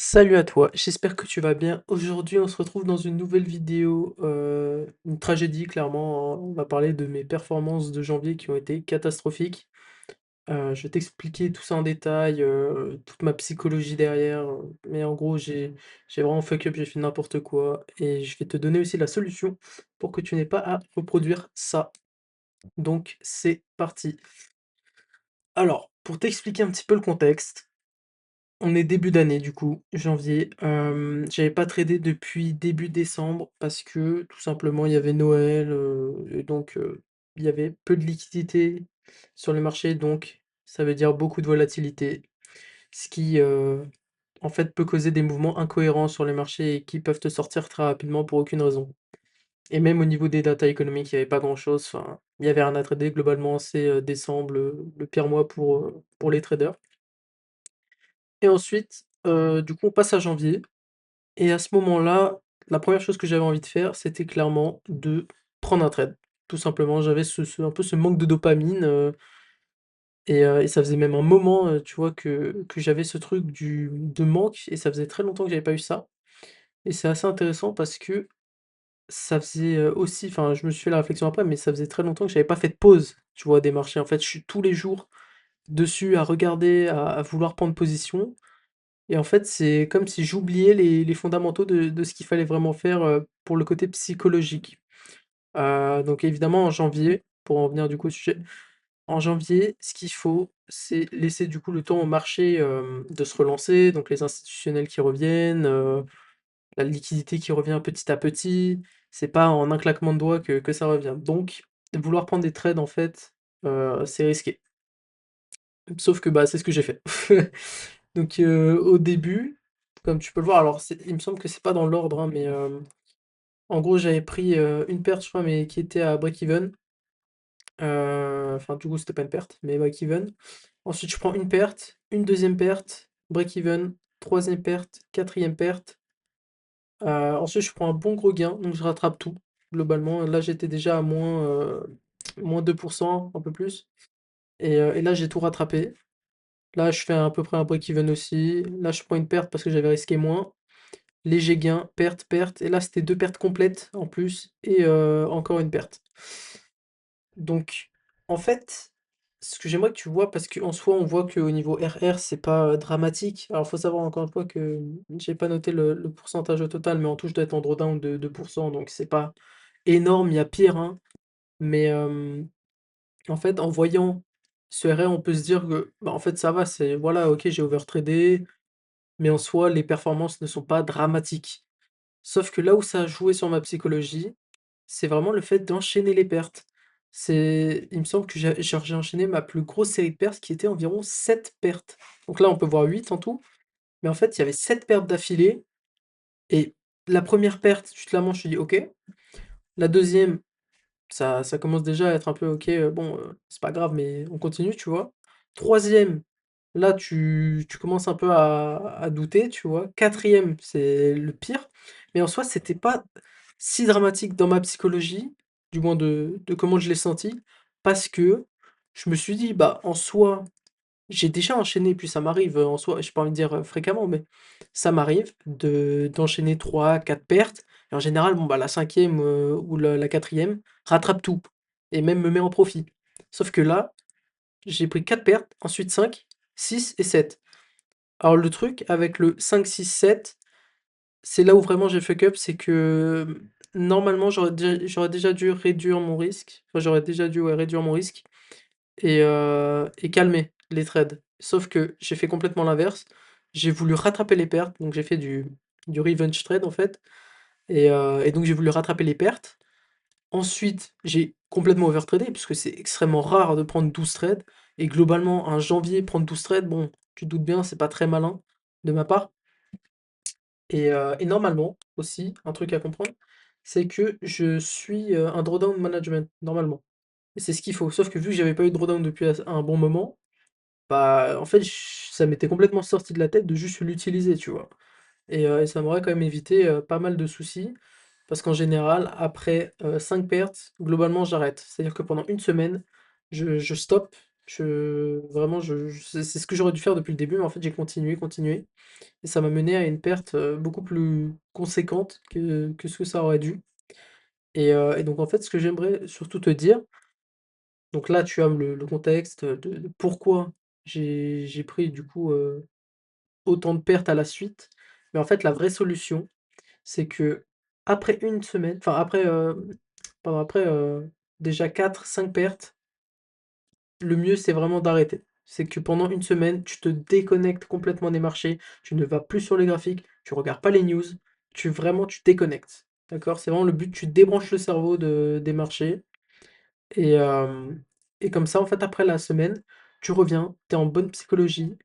Salut à toi, j'espère que tu vas bien. Aujourd'hui, on se retrouve dans une nouvelle vidéo, une tragédie clairement, hein. On va parler de mes performances de janvier qui ont été catastrophiques. Je vais t'expliquer tout ça en détail, toute ma psychologie derrière, mais en gros, j'ai vraiment fuck up, j'ai fait n'importe quoi et je vais te donner aussi la solution pour que tu n'aies pas à reproduire ça. Donc c'est parti. Alors, pour t'expliquer un petit peu le contexte. On est début d'année du coup, janvier. J'avais pas tradé depuis début décembre parce que tout simplement il y avait Noël, et donc il y avait peu de liquidité sur le marché, donc ça veut dire beaucoup de volatilité. Ce qui, en fait, peut causer des mouvements incohérents sur les marchés et qui peuvent te sortir très rapidement pour aucune raison. Et même au niveau des data économiques, il y avait pas grand-chose, enfin, il y avait rien à trader globalement, c'est, décembre le pire mois pour les traders. Et ensuite, du coup on passe à janvier. Et à ce moment-là, la première chose que j'avais envie de faire, c'était clairement de prendre un trade. Tout simplement, j'avais ce un peu ce manque de dopamine, et ça faisait même un moment, tu vois, que j'avais ce truc de manque et ça faisait très longtemps que j'avais pas eu ça. Et c'est assez intéressant parce que ça faisait, aussi enfin, je me suis fait la réflexion après, mais ça faisait très longtemps que j'avais pas fait de pause, tu vois, des marchés. En fait, je suis tous les jours dessus à regarder, à vouloir prendre position. Et en fait, c'est comme si j'oubliais les fondamentaux de ce qu'il fallait vraiment faire, pour le côté psychologique. Donc évidemment en janvier, pour en venir du coup au sujet, en janvier, ce qu'il faut, c'est laisser du coup le temps au marché, de se relancer, donc les institutionnels qui reviennent, la liquidité qui revient petit à petit. C'est pas en un claquement de doigts que ça revient. Donc vouloir prendre des trades en fait, c'est risqué. Sauf que, bah, c'est ce que j'ai fait. Donc, au début, comme tu peux le voir, alors il me semble que c'est pas dans l'ordre, hein, mais, en gros, j'avais pris, une perte, je crois, mais qui était à break-even. Enfin, du coup, c'était pas une perte, mais break-even. Ensuite, je prends une perte, une deuxième perte, break-even, troisième perte, quatrième perte. Ensuite, je prends un bon gros gain, donc je rattrape tout, globalement. Là, j'étais déjà à moins 2%, un peu plus. Et là, j'ai tout rattrapé. Là, je fais à peu près un break-even aussi. Là, je prends une perte parce que j'avais risqué moins. Léger gain, perte, perte. Et là, c'était 2 pertes complètes en plus et encore une perte. Donc, en fait, ce que j'aimerais que tu vois, parce qu'en soi, on voit qu'au niveau RR, c'est pas dramatique. Alors, faut savoir encore une fois que j'ai pas noté le pourcentage au total, mais en tout, je dois être en drawdown de 2%, donc c'est pas énorme, il y a pire, hein. Mais en fait, en voyant ce RR, on peut se dire que, bah, en fait, ça va, c'est voilà, OK, j'ai overtradé, mais en soi, les performances ne sont pas dramatiques. Sauf que là où ça a joué sur ma psychologie, c'est vraiment le fait d'enchaîner les pertes. Il me semble que j'ai enchaîné ma plus grosse série de pertes qui était environ 7 pertes. Donc là, on peut voir 8 en tout, mais en fait, il y avait 7 pertes d'affilée et la première perte, tu te la manges, tu dis: «OK». La deuxième, ça commence déjà à être un peu OK, bon, c'est pas grave, mais on continue, tu vois? Troisième, là, tu commences un peu à douter, tu vois? Quatrième, c'est le pire, mais en soi, c'était pas si dramatique dans ma psychologie, du moins de comment je l'ai senti, parce que je me suis dit: «Bah, en soi, j'ai déjà enchaîné», puis ça m'arrive, en soi, j'ai pas envie de dire, fréquemment, mais ça m'arrive d'enchaîner 3, 4 pertes et en général, bon, bah, la cinquième ou la 4e rattrape tout et même me met en profit. Sauf que là, j'ai pris 4 pertes, ensuite 5, 6 et 7. Alors le truc avec le 5, 6, 7, c'est là où vraiment j'ai fuck up, c'est que, normalement, j'aurais déjà dû réduire mon risque, enfin, j'aurais déjà dû, ouais, réduire mon risque et calmer les trades. Sauf que j'ai fait complètement l'inverse. J'ai voulu rattraper les pertes, donc j'ai fait du revenge trade en fait et donc j'ai voulu rattraper les pertes. Ensuite, j'ai complètement overtradé puisque c'est extrêmement rare de prendre 12 trades et globalement un janvier prendre 12 trades, bon, tu te doutes bien, c'est pas très malin de ma part et normalement aussi, un truc à comprendre, c'est que je suis, un drawdown management, normalement et c'est ce qu'il faut. Sauf que vu que j'avais pas eu de drawdown depuis un bon moment, bah, en fait, ça m'était complètement sorti de la tête de juste l'utiliser, tu vois? Et ça m'aurait quand même évité, pas mal de soucis, parce qu'en général, après, 5 pertes, globalement, j'arrête. C'est-à-dire que pendant une semaine, je stoppe, Vraiment, c'est ce que j'aurais dû faire depuis le début, mais en fait, j'ai continué, continué et ça m'a mené à une perte, beaucoup plus conséquente que ce que ça aurait dû et donc en fait, ce que j'aimerais surtout te dire, donc là, tu as le contexte, de pourquoi j'ai pris du coup, autant de pertes à la suite, mais en fait, la vraie solution, c'est qu'après une semaine, enfin après, pardon, après, déjà 4 5 pertes, le mieux, c'est vraiment d'arrêter. C'est que pendant une semaine, tu te déconnectes complètement des marchés, tu ne vas plus sur les graphiques, tu regardes pas les news, tu déconnectes. D'accord? C'est vraiment le but, tu débranches le cerveau des marchés et et comme ça, en fait, après la semaine, tu reviens, tu es en bonne psychologie,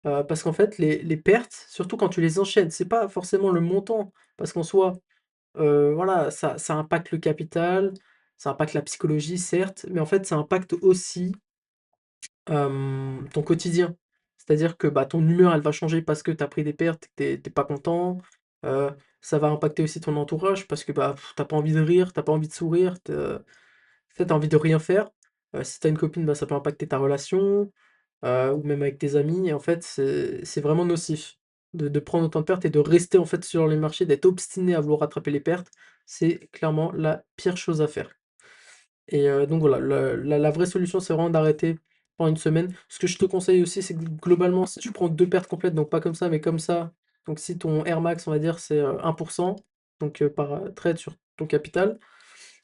parce qu'en fait, les pertes, surtout quand tu les enchaînes, c'est pas forcément le montant, parce qu'en soi, voilà, ça impacte le capital, ça impacte la psychologie, certes, mais en fait, ça impacte aussi ton quotidien. C'est-à-dire que, bah, ton humeur, elle va changer parce que tu as pris des pertes, tu es pas content, heu, ça va impacter aussi ton entourage parce que, bah, tu pas envie de rire, t'as pas envie de sourire, en fait, tu envie de rien faire. Si tu as une copine, bah, ça peut impacter ta relation, ou même avec tes amis et en fait, c'est vraiment nocif de prendre autant de pertes et de rester, en fait, sur les marchés, d'être obstiné à vouloir rattraper les pertes. C'est clairement la pire chose à faire. Et donc voilà, la vraie solution, c'est vraiment d'arrêter pendant une semaine. Ce que je te conseille aussi, c'est que globalement, si tu prends 2 pertes complètes, donc pas comme ça, mais comme ça, donc si ton Air Max, on va dire, c'est, 1 donc par, trade sur ton capital,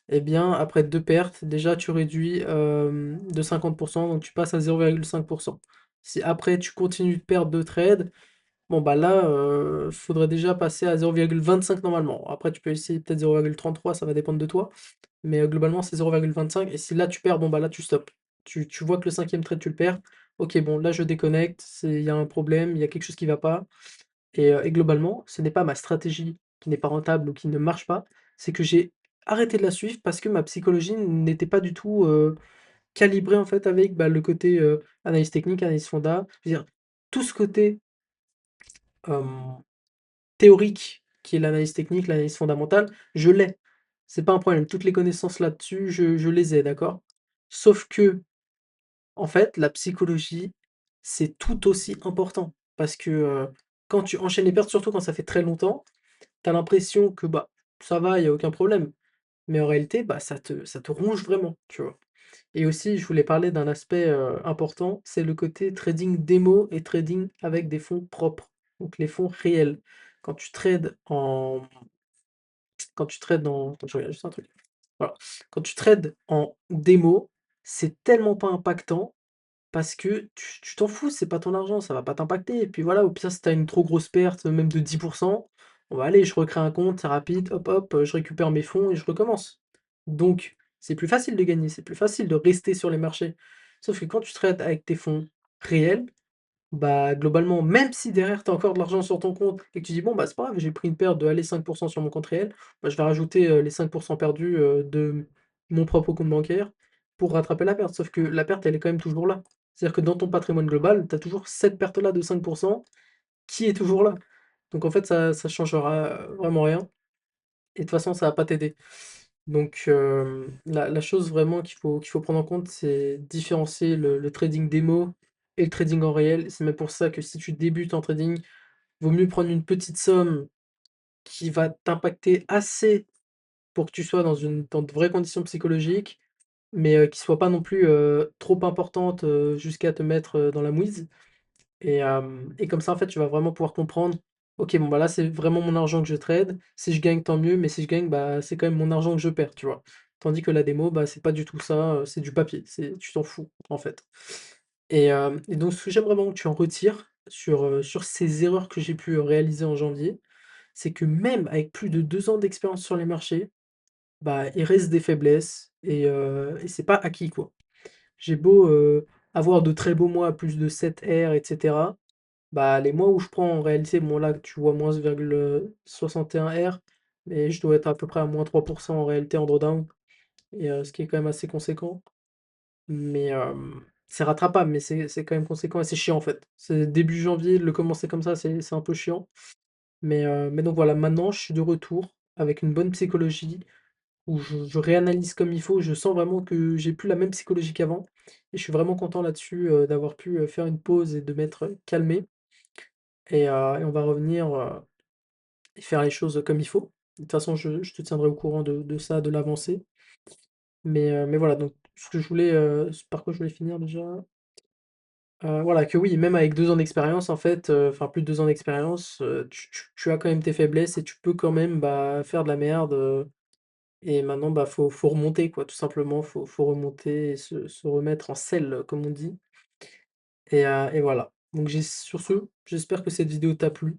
et bien après 2 pertes, déjà tu réduis, de 50, donc tu passes à 0,5. Si après tu continues de perdre de trade, bon bah là, faudrait déjà passer à 0,25 normalement. Après tu peux essayer peut-être 0,33, ça va dépendre de toi. Mais globalement, c'est 0,25 et si là tu perds, bon bah là tu stops. Tu vois que le cinquième trade tu le perds, OK, bon là je déconnecte, il y a un problème, il y a quelque chose qui va pas et globalement, ce n'est pas ma stratégie qui n'est pas rentable ou qui ne marche pas, c'est que j'ai arrêté de la suivre parce que ma psychologie n'était pas du tout, calibrée en fait avec, bah, le côté, analyse technique, analyse fonda. Je veux dire, tout ce côté, hem théorique, qui est l'analyse technique, l'analyse fondamentale, je l'ai. C'est pas un problème. Toutes les connaissances là-dessus, je les ai, d'accord? Sauf que, en fait, la psychologie, c'est tout aussi important. Parce que, quand tu enchaînes les pertes, surtout quand ça fait très longtemps, tu as l'impression que, bah, ça va, il y a aucun problème. Mais en réalité, bah, ça te ronge vraiment, tu vois? Et aussi, je voulais parler d'un aspect, important, c'est le côté trading démo et trading avec des fonds propres, donc les fonds réels. Quand tu trades en quand tu trades en attends, je regarde juste un truc. Voilà. Quand tu trades en démo, c'est tellement pas impactant parce que tu t'en fous, c'est pas ton argent, ça va pas t'impacter et puis voilà, au pire, si tu as une trop grosse perte, même de 10, on va aller, je recrée un compte, c'est rapide, hop, hop, je récupère mes fonds et je recommence. Donc c'est plus facile de gagner, c'est plus facile de rester sur les marchés. Sauf que quand tu trades avec tes fonds réels, bah, globalement, même si derrière tu as encore de l'argent sur ton compte et que tu dis: «Bon, bah, c'est pas grave, j'ai pris une perte de, allez, 5 sur mon compte réel, bah, je vais rajouter, les 5 perdus, de mon propre compte bancaire pour rattraper la perte». Sauf que la perte, elle est quand même toujours là. C'est-à-dire que dans ton patrimoine global, tu as toujours cette perte-là de 5 qui est toujours là. Donc en fait, ça changera, vraiment rien et de toute façon, ça va pas t'aider. Donc la chose vraiment qu'il faut prendre en compte, c'est différencier le trading démo et le trading en réel. C'est même pour ça que si tu débutes en trading, vaut mieux prendre une petite somme qui va t'impacter assez pour que tu sois dans de vraies conditions psychologiques, mais qui soit pas non plus, trop importante, jusqu'à te mettre, dans la mouise. Et comme ça, en fait, tu vas vraiment pouvoir comprendre: «OK, bon, bah, là, c'est vraiment mon argent que je trade. Si je gagne, tant mieux, mais si je gagne, bah, c'est quand même mon argent que je perds», tu vois? Tandis que la démo, bah, c'est pas du tout ça, c'est du papier, c'est tu t'en fous, en fait. Et donc ce que j'aimerais vraiment que tu en retires sur ces erreurs que j'ai pu, réaliser en janvier, c'est que même avec plus de 2 ans d'expérience sur les marchés, bah, il reste des faiblesses et c'est pas acquis, quoi. J'ai beau, avoir de très beaux mois à plus de 7 R et cetera, bah, les mois où je prends en réalité, bon là tu vois -0,61 R, mais je dois être à peu près à -3 en réalité en drawdown ce qui est quand même assez conséquent. Mais c'est rattrapable, mais c'est quand même conséquent et c'est chiant en fait. C'est début janvier, de le commencer comme ça, c'est un peu chiant. Mais donc voilà, maintenant je suis de retour avec une bonne psychologie, où je réanalyse comme il faut. Je sens vraiment que j'ai plus la même psychologie qu'avant et je suis vraiment content là-dessus, d'avoir pu, faire une pause et de m'être, calmé et on va revenir, et faire les choses comme il faut. De toute façon, je te tiendrai au courant de ça, de l'avancée. Mais voilà, donc ce que je voulais, par quoi je voulais finir déjà? Voilà, que oui, même avec 2 ans d'expérience, en fait, enfin plus de 2 ans d'expérience, tu as quand même tes faiblesses et tu peux quand même, bah, faire de la merde, et maintenant, bah, faut remonter quoi, tout simplement. Faut remonter et se remettre en selle, comme on dit et voilà. Donc sur ce, j'espère que cette vidéo t'a plu.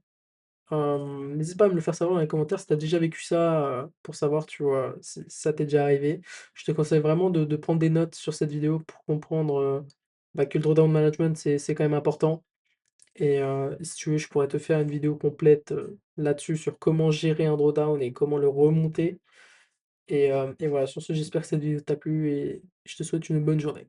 N'hésite pas à me le faire savoir dans les commentaires si tu as déjà vécu ça, pour savoir, tu vois, si ça t'est déjà arrivé. Je te conseille vraiment de prendre des notes sur cette vidéo pour comprendre, bah, que le drawdown management, c'est quand même important et si tu veux, je pourrais te faire une vidéo complète, là-dessus, sur comment gérer un drawdown et comment le remonter et voilà, sur ce, j'espère que cette vidéo t'a plu et je te souhaite une bonne journée.